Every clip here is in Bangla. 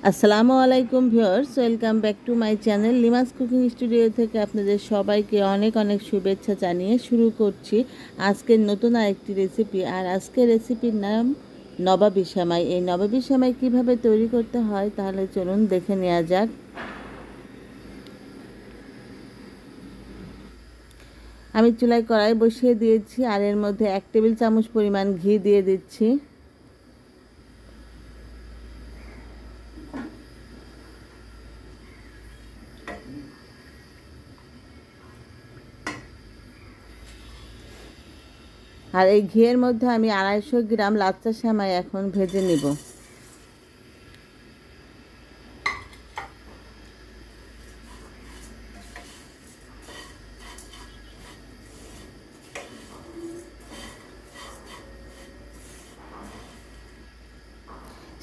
আসসালামু আলাইকুম viewers, welcome back to my channel Lima's cooking studio থেকে আপনাদের সবাইকে অনেক অনেক শুভেচ্ছা জানিয়ে শুরু করছি আজকের নতুন আরেকটি রেসিপি। আর আজকের রেসিপির নাম নবাবী সেমাই। এই নবাবী সেমাই কীভাবে তৈরি করতে হয় তাহলে চলুন দেখে নেওয়া যাক। আমি চুলায় কড়াই বসিয়ে দিয়েছি আর এর মধ্যে 1 টেবিল চামচ পরিমাণ ঘি দিয়ে দিচ্ছি। আর এই ঘিয়ের মধ্যে আমি 250 গ্রাম লাচ্চা সেমাই এখন ভেজে নেব।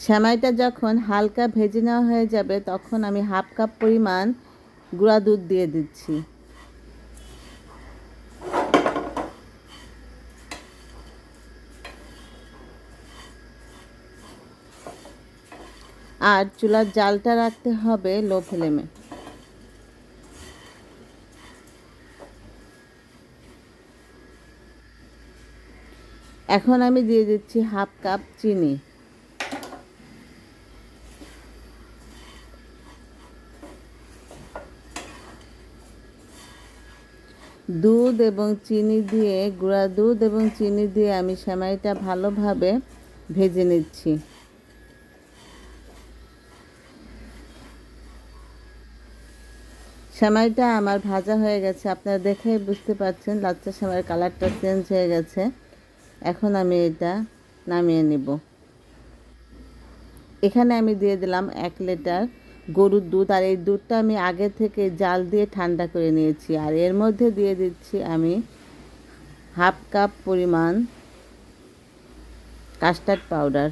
সেমাইটা যখন হালকা ভেজে নেওয়া হয়ে যাবে তখন আমি 1/2 কাপ পরিমাণ গুঁড়া দুধ দিয়ে দিচ্ছি। আর চুলার জালটা রাখতে হবে লো ফ্লেমে। এখন আমি দিয়ে দিচ্ছি 1/2 কাপ চিনি। দুধ এবং চিনি দিয়ে গুঁড়া দুধ এবং চিনি দিয়ে আমি সেমাইটা ভালোভাবে ভেজে নিচ্ছি। সেমাইটা আমার ভাজা হয়ে গেছে, আপনারা দেখে বুঝতে পারছেন লাচ্চা সেমাইয়ের কালারটা চেঞ্জ হয়ে গেছে। এখন আমি এটা নামিয়ে নেব। এখানে আমি দিয়ে দিলাম 1 লিটার গরুর দুধ। আর এই দুধটা আমি আগে থেকে জাল দিয়ে ঠান্ডা করে নিয়েছি। আর এর মধ্যে দিয়ে দিচ্ছি আমি 1/2 কাপ পরিমাণ কাস্টার্ড পাউডার।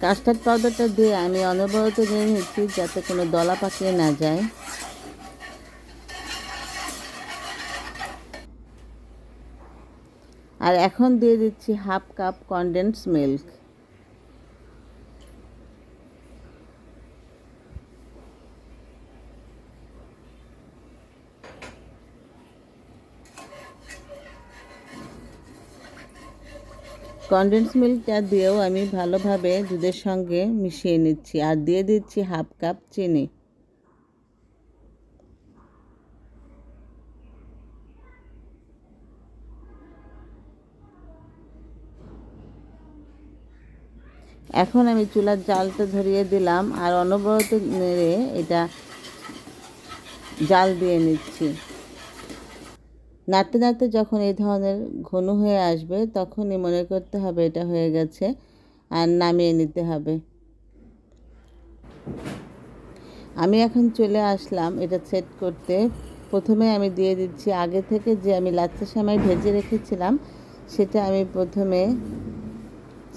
কাস্টার্ড পাউডারটা দিয়ে আমি অনবরত নিয়ে নিচ্ছি যাতে কোনো দলা পাকিয়ে না যায়। আর এখন দিয়ে দিচ্ছি 1/2 কাপ কনডেন্স মিল্ক। কনডেন্স মিল্কটা দিয়েও আমি ভালোভাবে দুধের সঙ্গে মিশিয়ে নিচ্ছি। আর দিয়ে দিচ্ছি 1/2 কাপ চিনি। এখন আমি চুলার জালটা ধরিয়ে দিলাম আর অনবরত নেড়ে এটা জাল দিয়ে নিচ্ছি। নাড়তে নাড়তে যখন এই ধরনের ঘন হয়ে আসবে তখনই মনে করতে হবে এটা হয়ে গেছে আর নামিয়ে নিতে হবে। আমি এখন চলে আসলাম এটা সেট করতে। প্রথমে আমি দিয়ে দিচ্ছি আগে থেকে যে আমি লাচ্চা সেমাই ভেজে রেখেছিলাম সেটা আমি প্রথমে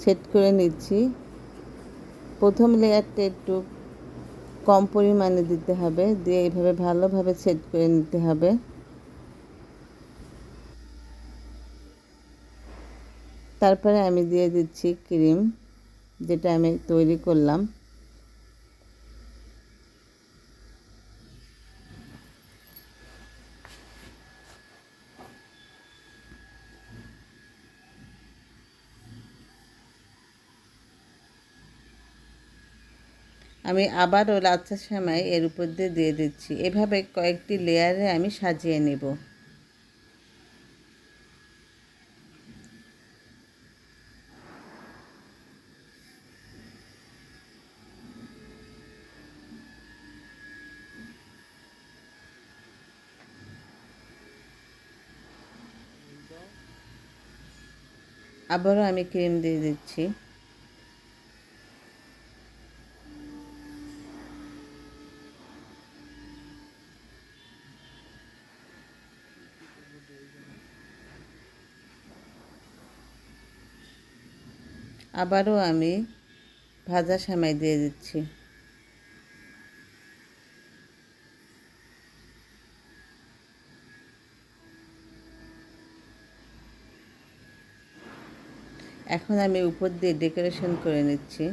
সেট করে নিচ্ছি। প্রথম লেয়ারটা একটু কম পরিমাণে দিতে হবে, দিয়ে এইভাবে ভালোভাবে সেট করে নিতে হবে। তারপরে আমি দিয়ে দিচ্ছি ক্রিম যেটা আমি তৈরি করলাম। আমি আবারও লাচ্চা সেমাই এর উপর দিয়ে দিচ্ছি। এভাবে কয়েকটি লেয়ারে আমি সাজিয়ে নেব। আবারও আমি ক্রিম দিয়ে দিচ্ছি। আবারও আমি ভাজা সেমাই দিয়ে দিচ্ছি। এখন আমি উপর দিয়ে ডেকোরেশন করে নিচ্ছি।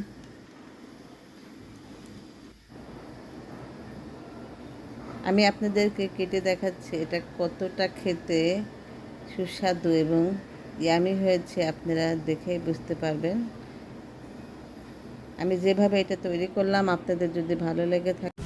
আমি আপনাদেরকে কেটে দেখাচ্ছি এটা কতটা খেতে সুস্বাদু এবং ইয়ামি হয়েছে, আপনারা দেখেই বুঝতে পারবেন। আমি যেভাবে এটা তৈরি করলাম, আপনাদের যদি ভালো লেগে থাকে